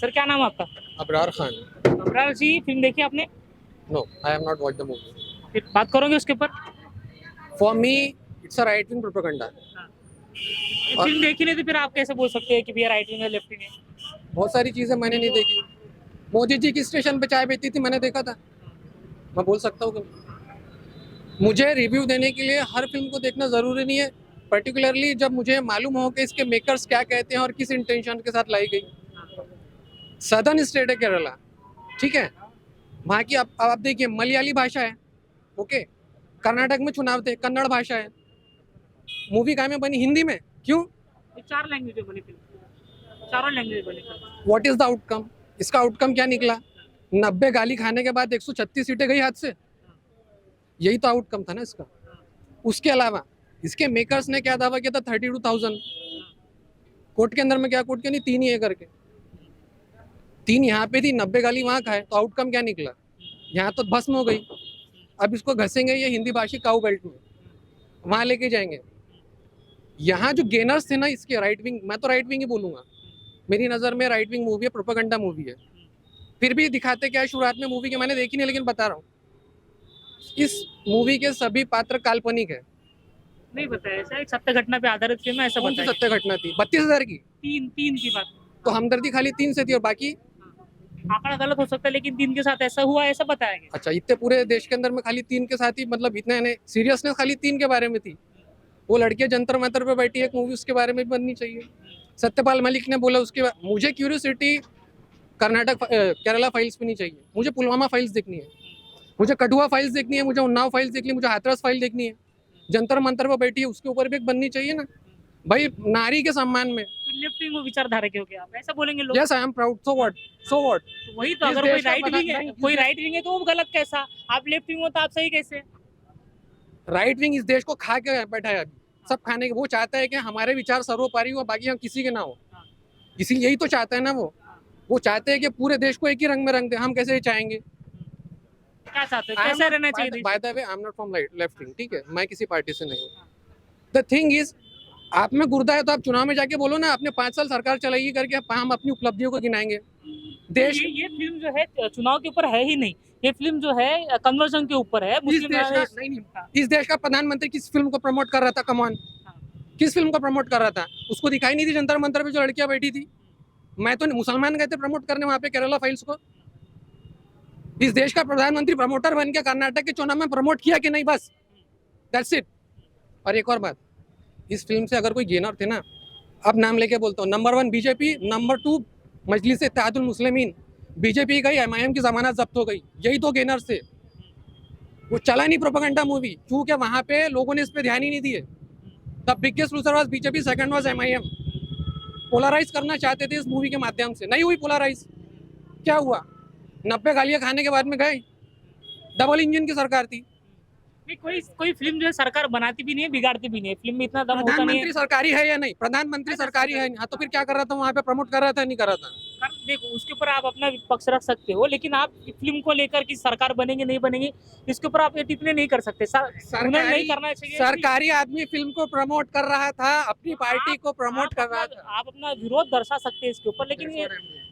Sir क्या नाम है आपका? अबरार खान. अबरार जी, फिल्म देखी आपने? No, I have not watched the movie. फिर बात करोगे उसके ऊपर? For me, it's a right-wing propaganda. ये और फिल्म देखी नहीं तो फिर आप कैसे बोल सकते हैं कि भैया राइट विंग है लेफ्ट विंग है? बहुत सारी चीज़ें मैंने नहीं देखी. मोदी जी की स्टेशन पे चाय बेचती थी, मैंने देखा था. मैं बोल सकता हूँ कि मुझे रिव्यू देने के लिए हर फिल्म को देखना ज़रूरी नहीं है. पर्टिकुलरली जब मुझे मालूम हो कि इसके मेकर्स क्या कहते हैं और किस इंटेंशन के साथ लाई गई. सदर्न स्टेट है केरला, ठीक है. वहाँ की आप देखिए, मलयाली भाषा है, ओके. कर्नाटक में चुनाव थे, कन्नड़ भाषा है. मूवी कहाँ में बनी? हिंदी में. क्यों? ये 4 लैंग्वेज में बनी फिल्म, चारों लैंग्वेज बनी film. What is the outcome? इसका आउटकम क्या निकला? 90 गाली खाने के बाद 136 सीटें गई हाथ से. यही तो आउटकम था ना इसका. उसके अलावा इसके मेकर्स ने क्या दावा किया था? 32,000. कोर्ट के अंदर में क्या कोर्ट के नहीं, 3 ही है करके. 3 यहाँ पे थी, 90 गाली वहाँ खाए, तो आउटकम क्या निकला? यहाँ तो भस्म हो गई. अब इसको घसेंगे ये हिंदी भाषी काऊ बेल्ट में, वहाँ लेके जाएंगे. यहाँ जो गेनर्स थे ना इसके, राइट विंग, मैं तो राइट विंग ही बोलूंगा. मेरी नज़र में राइट विंग मूवी है, प्रोपेगेंडा मूवी है. फिर भी दिखाते क्या है शुरुआत में मूवी के, मैंने देखी नहीं लेकिन बता रहा हूँ, इस मूवी के सभी पात्र काल्पनिक है. नहीं बताया, ऐसा एक सत्य घटना पे आधारित फिल्म है ऐसा कौन सी बताया। सत्य घटना थी? 32,000 की. तीन की बात। तो हमदर्दी खाली 3 से थी और बाकी. आंकड़ा गलत हो सकता है लेकिन 3 के साथ ऐसा हुआ ऐसा बताया गया। अच्छा, इतने पूरे देश के अंदर में खाली 3 के साथ ही, मतलब इतने सीरियसनेस खाली 3 के बारे में थी. वो लड़कियां जंतर मंतर पे बैठी है, एक मूवी उसके बारे में भी बननी चाहिए. सत्यपाल मलिक ने बोला उसके बाद. मुझे क्यूरियोसिटी कर्नाटक केरला फाइल्स भी नहीं चाहिए. मुझे पुलवामा फाइल्स देखनी है, मुझे कठुआ फाइल्स देखनी है, मुझे उन्नाव फाइल्स देखनी है, मुझे हाथरस फाइल देखनी है. जंतर मंतर पर बैठी है, उसके ऊपर भी एक बननी चाहिए ना भाई, नारी के सम्मान में. लेफ्ट विंग विचारधारा के हो गया आप ऐसा बोलेंगे लोग। Yes, I am proud. So what? So what? वही तो, अगर कोई राइट विंग है, कोई राइट विंग है तो वो गलत कैसा? आप लेफ्ट विंग हो तो आप सही कैसे? राइट विंग इस देश को खा के बैठा है अभी. सब खाने के. वो चाहता है कि हमारे विचार सर्वोपरि हो, बाकी हम किसी के ना हो. इसीलिए यही तो चाहता है ना वो चाहते हैं कि पूरे देश को एक ही रंग में रंग दे. हम कैसे चाहेंगे? क्या चाहते हो, कैसे रहना चाहिए? By the way, I am not from left wing, ठीक है. मैं किसी पार्टी से नहीं हूँ. द थिंग इज, आप में गुर्दा है तो आप चुनाव में जाके बोलो ना, आपने 5 साल सरकार चलाई करके हम अपनी उपलब्धियों को गिनाएंगे. देश, ये फिल्म जो है चुनाव के ऊपर है ही नहीं, ये फिल्म जो है कन्वर्जन के ऊपर है. इस देश का प्रधानमंत्री किस फिल्म को प्रमोट कर रहा था? कम ऑन, किस फिल्म को प्रमोट कर रहा था? उसको दिखाई नहीं थी जंतर मंतर पे जो लड़कियां बैठी थी? मैं तो मुसलमान गए थे प्रमोट करने वहां पे केरला फाइल्स को. इस देश का प्रधानमंत्री प्रमोटर बन के कर्नाटक के चुनाव में प्रमोट किया कि नहीं? बस दैट्स इट. और एक और बात, इस फिल्म से अगर कोई गेनर थे ना, अब नाम लेके बोलता हूँ. नंबर 1 बीजेपी, नंबर 2 मजलिस इत्तेहादुल मुस्लिमीन. बीजेपी गई, एमआईएम की जमानत जब्त हो गई. यही तो गेनर थे. वो चला नहीं प्रोपेगेंडा मूवी, क्योंकि वहां पे लोगों ने इस पे ध्यान ही नहीं दिए. The biggest loser was BJP, second was MIM. Polarise करना चाहते थे इस मूवी के माध्यम से, नहीं हुई पोलराइज. क्या हुआ? 90 गालियां खाने के बाद में गए. डबल इंजन की सरकार थी. कोई फिल्म जो है सरकार बनाती भी नहीं है, बिगाड़ती भी नहीं है. फिल्म में इतना दम होता नहीं है. प्रधानमंत्री सरकारी है या नहीं? प्रधानमंत्री सरकारी है. हाँ, तो फिर क्या कर रहा था वहाँ पे? प्रमोट कर रहा था, नहीं कर रहा था? देखो, उसके ऊपर आप अपना पक्ष रख सकते हो, लेकिन आप फिल्म को लेकर कि सरकार बनेंगे नहीं बनेंगे, इसके ऊपर आप ये टिप्पणी नहीं कर सकते. उन्हें नहीं करना चाहिए. सरकारी आदमी फिल्म को प्रमोट कर रहा था, अपनी पार्टी को प्रमोट कर रहा था. आप अपना विरोध दर्शा सकते हैं इसके ऊपर, लेकिन ये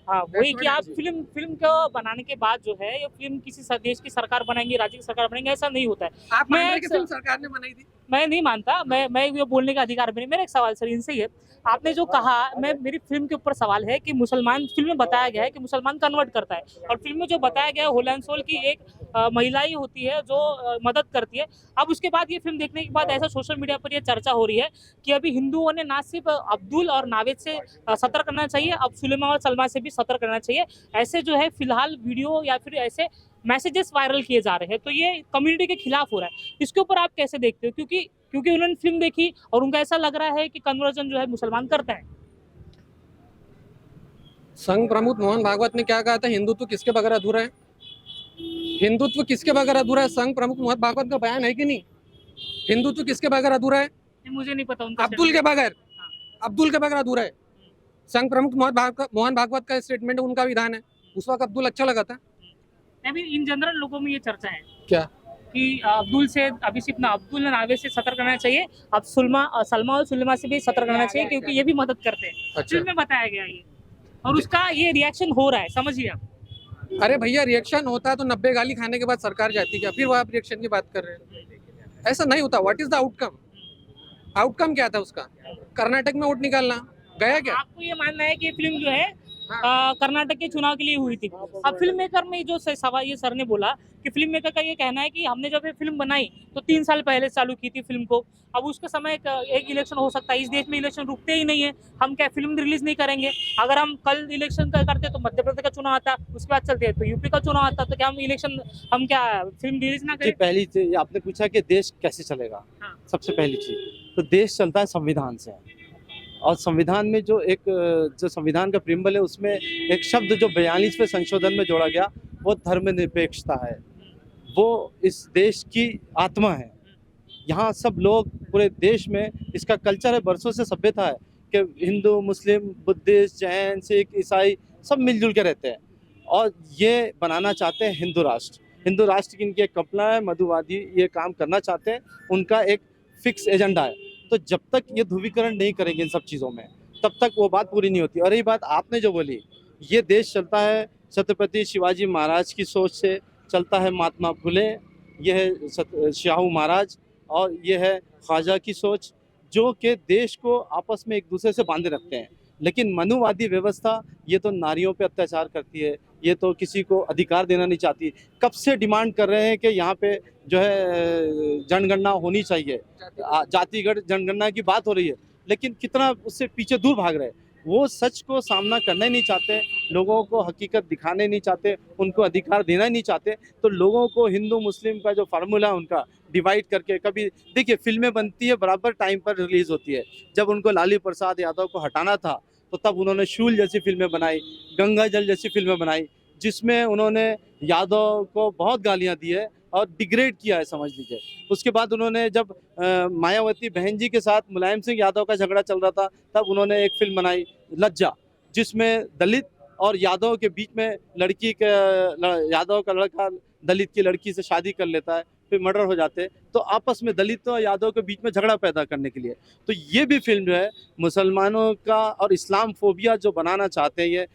हाँ वही कि आप फिल्म को बनाने के बाद जो है ये फिल्म किसी देश की सरकार बनाएंगे, राज्य की सरकार बनाएंगे, ऐसा नहीं होता है. आप मान रहे हैं कि फिल्म सरकार ने बनाई थी? मैं नहीं मानता. मैं ये बोलने का अधिकार भी नहीं. मेरा एक सवाल सर इनसे ही है, आपने जो कहा, मेरी फिल्म के ऊपर सवाल है कि मुसलमान, फिल्म में बताया गया है कि मुसलमान कन्वर्ट करता है, और फिल्म में जो बताया गया है होल एंड सोल की एक महिला ही होती है जो मदद करती है. अब उसके बाद ये फिल्म देखने के बाद ऐसा सोशल मीडिया पर ये चर्चा हो रही है कि अभी हिंदुओं ने ना सिर्फ अब्दुल और नावेद से सतर्क करना चाहिए, अब सुलेमा और सलमा से भी सतर्क करना चाहिए. ऐसे जो है फिलहाल वीडियो या फिर ऐसे मैसेजेस वायरल किए जा रहे हैं, तो ये कम्युनिटी के खिलाफ हो रहा है. इसके ऊपर आप कैसे देखते हो? क्योंकि उन्होंने फिल्म देखी और उनका ऐसा लग रहा है कि कन्वर्जन जो है मुसलमान करता है. संघ प्रमुख मोहन भागवत ने क्या कहा था? हिंदुत्व किसके बगैर अधूरा है? हिंदुत्व किसके बगैर अधूरा है? संघ प्रमुख मोहन भागवत का बयान है कि नहीं? हिंदुत्व किसके बगैर अधूरा है? मुझे नहीं पता. उनका अब्दुल के बगैर, अब्दुल के बगैर अधूरा है. संघ प्रमुख मोहन भागवत का स्टेटमेंट, उनका विधान है. उस वक्त अब्दुल अच्छा लगा था. अभी इन जनरल लोगों में ये चर्चा है क्या कि अब्दुल से अभी सिर्फ ना अब्दुल और नावेद से सतर्क करना चाहिए, अब सलमा और सुलेमा से भी सतर्क करना चाहिए क्योंकि ये भी मदद करते हैं. अच्छा. फिल्म में बताया गया ये. और उसका ये रिएक्शन हो रहा है, समझिए आप। अरे भैया, रिएक्शन होता है तो 90 गाली खाने के बाद सरकार जाती क्या? फिर वो आप रिएक्शन की बात कर रहे हैं? ऐसा नहीं होता। What is the outcome? Outcome क्या था उसका? कर्नाटक में वोट निकालना गया क्या? आपको ये मानना है कि ये फिल्म जो है हाँ। कर्नाटक के चुनाव के लिए हुई थी। अब फिल्म मेकर में जो सवाल ये सर ने बोला कि फिल्म मेकर का ये कहना है कि हमने जब ये फिल्म बनाई तो 3 साल पहले चालू की थी फिल्म को। अब उसके समय एक इलेक्शन हो सकता है, इस देश में इलेक्शन रुकते ही नहीं है, हम क्या फिल्म रिलीज नहीं करेंगे? अगर हम कल इलेक्शन करते तो मध्य प्रदेश का चुनाव आता, उसके बाद चलते तो यूपी का चुनाव आता, तो क्या हम क्या फिल्म रिलीज ना जी, करें? पहली चीज आपने पूछा कि देश कैसे चलेगा। हाँ। सबसे पहली चीज तो देश चलता है संविधान से, और संविधान में जो संविधान का प्रियम्बल है उसमें एक शब्द जो 42वें संशोधन में जोड़ा गया वो धर्मनिरपेक्षता है। वो इस देश की आत्मा है। यहाँ सब लोग पूरे देश में इसका कल्चर है, बरसों से सभ्यता है कि हिंदू, मुस्लिम, बुद्धिस्ट, जैन, सिख, ईसाई सब मिलजुल के रहते हैं, और ये बनाना चाहते हैं हिंदू राष्ट्र। हिंदू राष्ट्र की इनकी एक कल्पना है, मधुवादी ये काम करना चाहते हैं, उनका एक फिक्स एजेंडा है। तो जब तक ये ध्रुवीकरण नहीं करेंगे इन सब चीज़ों में, तब तक वो बात पूरी नहीं होती। और यही बात आपने जो बोली, ये देश चलता है छत्रपति शिवाजी महाराज की सोच से, चलता है महात्मा फुले, ये है शाहू महाराज, और ये है ख्वाजा की सोच, जो कि देश को आपस में एक दूसरे से बांधे रखते हैं। लेकिन मनुवादी व्यवस्था ये तो नारियों पे अत्याचार करती है, ये तो किसी को अधिकार देना नहीं चाहती। कब से डिमांड कर रहे हैं कि यहाँ पे जो है जनगणना होनी चाहिए, जातिगत जनगणना की बात हो रही है, लेकिन कितना उससे पीछे दूर भाग रहे हैं। वो सच को सामना करना ही नहीं चाहते, लोगों को हकीकत दिखाने नहीं चाहते, उनको अधिकार देना ही नहीं चाहते। तो लोगों को हिंदू मुस्लिम का जो फार्मूला उनका डिवाइड करके, कभी देखिए फिल्में बनती है बराबर टाइम पर रिलीज होती है। जब उनको लालू प्रसाद यादव को हटाना था तो तब उन्होंने शूल जैसी फिल्में बनाई, गंगा जल जैसी फिल्में बनाई, जिसमें उन्होंने यादव को बहुत गालियां दी है और डिग्रेड किया है, समझ लीजिए। उसके बाद उन्होंने जब मायावती बहन जी के साथ मुलायम सिंह यादव का झगड़ा चल रहा था, तब उन्होंने एक फिल्म बनाई लज्जा, जिसमें दलित और यादव के बीच में यादव का लड़का दलित की लड़की से शादी कर लेता है, फिर मर्डर हो जाते हैं, तो आपस में दलित और यादव के बीच में झगड़ा पैदा करने के लिए। तो ये भी फिल्म जो है मुसलमानों का और इस्लाम फोबिया जो बनाना चाहते हैं, ये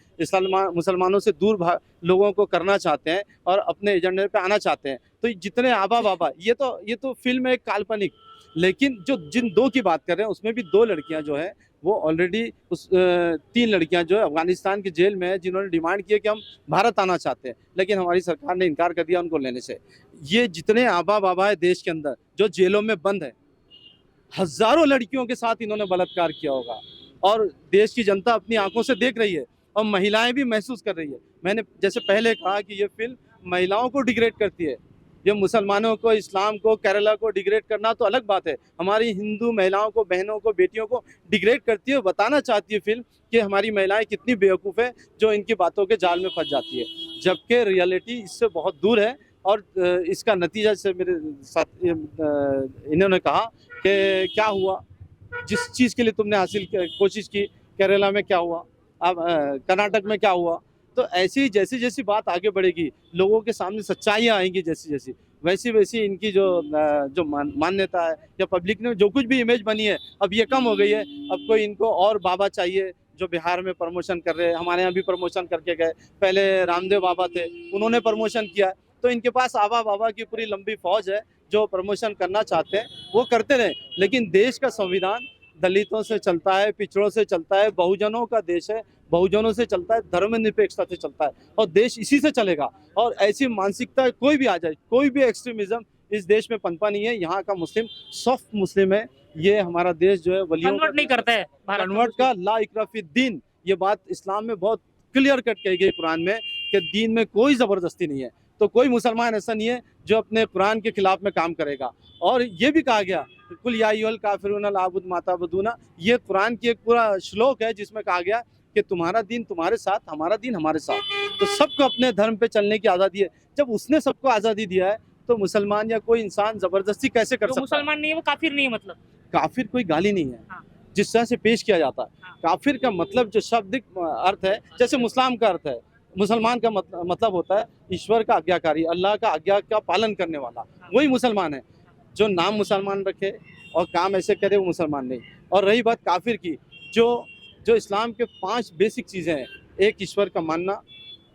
मुसलमानों से दूर लोगों को करना चाहते हैं और अपने एजेंडे पे आना चाहते हैं। तो जितने आबा बाबा, ये तो फिल्म है एक काल्पनिक, लेकिन जो जिन दो की बात कर रहे हैं उसमें भी 2 लड़कियां जो है वो ऑलरेडी 3 लड़कियां जो है अफगानिस्तान की जेल में है, जिन्होंने डिमांड किया कि हम भारत आना चाहते हैं, लेकिन हमारी सरकार ने इनकार कर दिया उनको लेने से। ये जितने आबा बाबा है देश के अंदर जो जेलों में बंद है, हजारों लड़कियों के साथ इन्होंने बलात्कार किया होगा, और देश की जनता अपनी आंखों से देख रही है और महिलाएं भी महसूस कर रही है। मैंने जैसे पहले कहा कि ये फिल्म महिलाओं को डिग्रेड करती है। ये मुसलमानों को, इस्लाम को, केरला को डिग्रेड करना तो अलग बात है, हमारी हिंदू महिलाओं को, बहनों को, बेटियों को डिग्रेड करती है। बताना चाहती है फिल्म कि हमारी महिलाएं कितनी बेवकूफ़ है जो इनकी बातों के जाल में फंस जाती है, जबकि रियलिटी इससे बहुत दूर है। और इसका नतीजा से मेरे साथ इन्होंने कहा कि क्या हुआ, जिस चीज़ के लिए तुमने कोशिश की, केरला में क्या हुआ, अब कर्नाटक में क्या हुआ। तो ऐसी जैसी जैसी बात आगे बढ़ेगी, लोगों के सामने सच्चाइयाँ आएंगी जैसी जैसी, वैसी वैसी इनकी जो मान्यता है या पब्लिक ने जो कुछ भी इमेज बनी है, अब ये कम हो गई है। अब कोई इनको और बाबा चाहिए जो बिहार में प्रमोशन कर रहे हैं, हमारे यहाँ भी प्रमोशन करके गए, पहले रामदेव बाबा थे, उन्होंने प्रमोशन किया। तो इनके पास आबा बाबा की पूरी लंबी फौज है जो प्रमोशन करना चाहते हैं, वो करते रहे। लेकिन देश का संविधान दलितों से चलता है, पिछड़ों से चलता है, बहुजनों का देश है, बहुजनों से चलता है, धर्मनिरपेक्षता से चलता है, और देश इसी से चलेगा। और ऐसी मानसिकता कोई भी आ जाए, कोई भी एक्सट्रीमिज्म इस देश में पनपा नहीं है। यहाँ का मुस्लिम सॉफ्ट मुस्लिम है, ये हमारा देश जो है वलियों कन्वर्ट नहीं करता है भारत कन्वर्ट का ला इकरा फी दीन, ये बात इस्लाम में बहुत क्लियर कट कही गई कुरान में कि दीन में कोई ज़बरदस्ती नहीं है। तो कोई मुसलमान ऐसा नहीं है जो अपने कुरान के खिलाफ में काम करेगा। और ये भी कहा गया कुल या अय्युहल काफिरून ला अअबुदु मा ताबुदूना, ये कुरान की एक पूरा श्लोक है जिसमें कहा गया कि तुम्हारा दीन तुम्हारे साथ, हमारा दीन हमारे साथ। तो सबको अपने धर्म पे चलने की आज़ादी है। जब उसने सबको आज़ादी दिया है तो मुसलमान या कोई इंसान ज़बरदस्ती कैसे कर जो सकता है? मुसलमान नहीं है वो काफिर नहीं है, मतलब काफिर कोई गाली नहीं है हाँ। जिस तरह से पेश किया जाता है। हाँ। काफिर का मतलब जो शाब्दिक अर्थ है, जैसे मुस्लिम का अर्थ है, मुसलमान का मतलब होता है ईश्वर का आज्ञाकारी, अल्लाह का आज्ञा का पालन करने वाला, वही मुसलमान है। जो नाम मुसलमान रखे और काम ऐसे करे वो मुसलमान नहीं। और रही बात काफिर की, जो इस्लाम के 5 बेसिक चीज़ें हैं एक ईश्वर का मानना,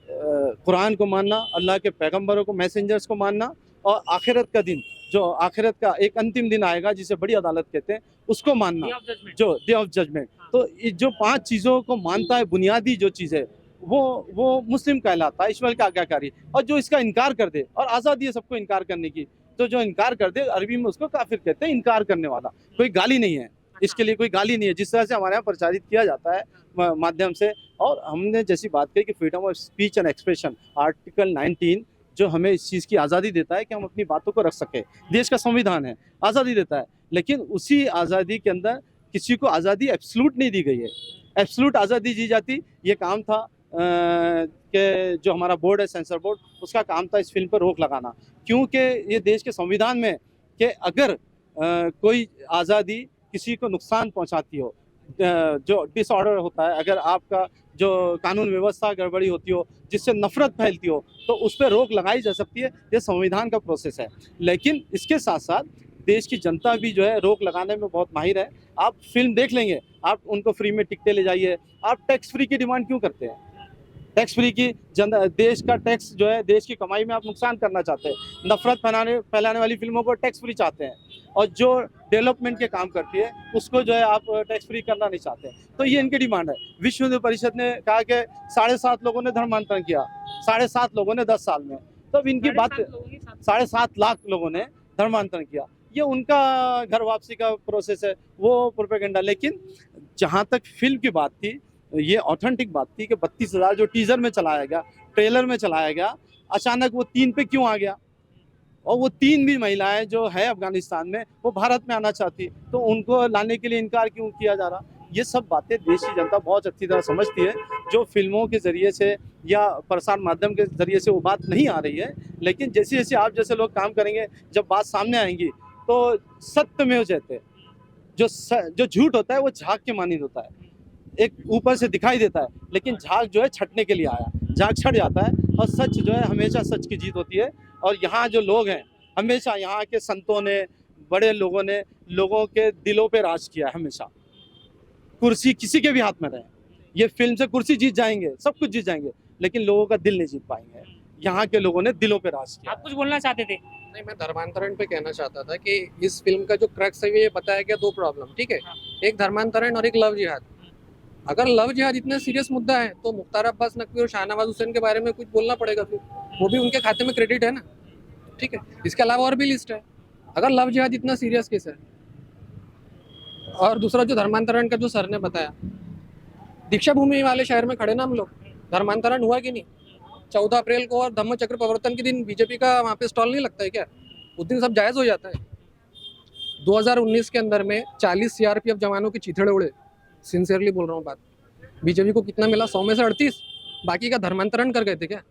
कुरान को मानना, अल्लाह के पैगंबरों को, मैसेंजर्स को मानना, और आखिरत का दिन, जो आखिरत का एक अंतिम दिन आएगा जिसे बड़ी अदालत कहते हैं, उसको मानना, Day of Judgment। जो डे ऑफ जजमेंट। तो ये जो 5 चीज़ों को मानता है, बुनियादी जो चीज़ है, वो मुस्लिम कहलाता है, ईश्वर का आज्ञाकारी। और जो इसका इनकार कर दे, और आज़ादी है सबको इनकार करने की, तो जो इनकार कर दे अरबी में उसको काफिर कहते हैं, इनकार करने वाला। कोई गाली नहीं है, इसके लिए कोई गाली नहीं है, जिस तरह से हमारे यहाँ प्रचारित किया जाता है माध्यम से। और हमने जैसी बात कही कि freedom of speech and expression, article 19 जो हमें इस चीज़ की आज़ादी देता है कि हम अपनी बातों को रख सकें, देश का संविधान है, आज़ादी देता है। लेकिन उसी आज़ादी के अंदर किसी को आज़ादी एब्सोल्यूट नहीं दी गई है। एब्सोल्यूट आज़ादी दी जाती, ये काम था कि जो हमारा बोर्ड है, सेंसर बोर्ड, उसका काम था इस फिल्म पर रोक लगाना, क्योंकि ये देश के संविधान में कि अगर कोई आज़ादी किसी को नुकसान पहुंचाती हो, जो डिसऑर्डर होता है, अगर आपका जो कानून व्यवस्था गड़बड़ी होती हो, जिससे नफरत फैलती हो, तो उस पर रोक लगाई जा सकती है। ये संविधान का प्रोसेस है। लेकिन इसके साथ साथ देश की जनता भी जो है रोक लगाने में बहुत माहिर है। आप फिल्म देख लेंगे, आप उनको फ्री में टिकटें ले जाइए। आप टैक्स फ्री की डिमांड क्यों करते हैं? टैक्स फ्री की देश का टैक्स जो है, देश की कमाई में आप नुकसान करना चाहते हैं। नफरत फैलाने वाली फिल्मों को टैक्स फ्री चाहते हैं, और जो डेवलपमेंट के काम करती है उसको जो है आप टैक्स फ्री करना नहीं चाहते। तो ये इनकी डिमांड है। विश्व हिंदू परिषद ने कहा कि 7.5 लोगों ने धर्मांतरण किया, 7.5 लोगों ने 10 साल में। तो अब इनकी बात, 7.5 लाख लोगों ने धर्मांतरण किया, ये उनका घर वापसी का प्रोसेस है, वो प्रोपेगेंडा। लेकिन जहाँ तक फिल्म की बात थी, ये ऑथेंटिक बात थी कि 32,000 जो टीजर में चलाया गया, ट्रेलर में चलाया गया, अचानक वो 3 पे क्यों आ गया? और वो 3 भी महिलाएं जो है अफगानिस्तान में, वो भारत में आना चाहती, तो उनको लाने के लिए इनकार क्यों किया जा रहा? ये सब बातें देश की जनता बहुत अच्छी तरह समझती है। जो फिल्मों के ज़रिए से या प्रसार माध्यम के ज़रिए से वो बात नहीं आ रही है, लेकिन जैसे जैसे आप जैसे लोग काम करेंगे, जब बात सामने आएंगी, तो सत्यमेव जयते, जो झूठ होता है वो झाग के मानिंद होता है। एक ऊपर से दिखाई देता है, लेकिन झाग जो है छटने के लिए आया, झाग छट जाता है, और सच जो है हमेशा सच की जीत होती है। और यहाँ जो लोग हैं, हमेशा यहाँ के संतों ने, बड़े लोगों ने लोगों के दिलों पे राज किया है हमेशा। कुर्सी किसी के भी हाथ में रहे, ये फिल्म से कुर्सी जीत जाएंगे, सब कुछ जीत जाएंगे, लेकिन लोगों का दिल नहीं जीत पाएंगे। यहाँ के लोगों ने दिलों पे राज किया। आप कुछ बोलना चाहते थे? नहीं, मैं धर्मांतरण पे कहना चाहता था कि इस फिल्म का जो क्रक्स है, ये बताया गया 2 प्रॉब्लम, ठीक है, एक धर्मांतरण और एक लव जिहाद। अगर लव जिहाद इतना सीरियस मुद्दा है, तो मुख्तार अब्बास नकवी और शाहनवाज हुसैन के बारे में कुछ बोलना पड़ेगा, फिर वो भी उनके खाते में क्रेडिट है ना, ठीक है। इसके अलावा और भी लिस्ट है। अगर लव जिहाद इतना सीरियस केस है, और दूसरा जो धर्मांतरण का जो सर ने बताया, दीक्षा भूमि वाले शहर में खड़े ना हम लोग, धर्मांतरण हुआ कि नहीं? 14 अप्रैल को और धम्म चक्र प्रवर्तन के दिन बीजेपी का वहाँ पे स्टॉल नहीं लगता है क्या? उस दिन सब जायज़ हो जाता है। 2019 के अंदर में 40 सीआरपीएफ जवानों के चीथड़े उड़े, सिंसियरली बोल रहा हूँ बात। बीजेपी को कितना मिला? 100 में से 38, बाकी का धर्मांतरण कर गए थे क्या?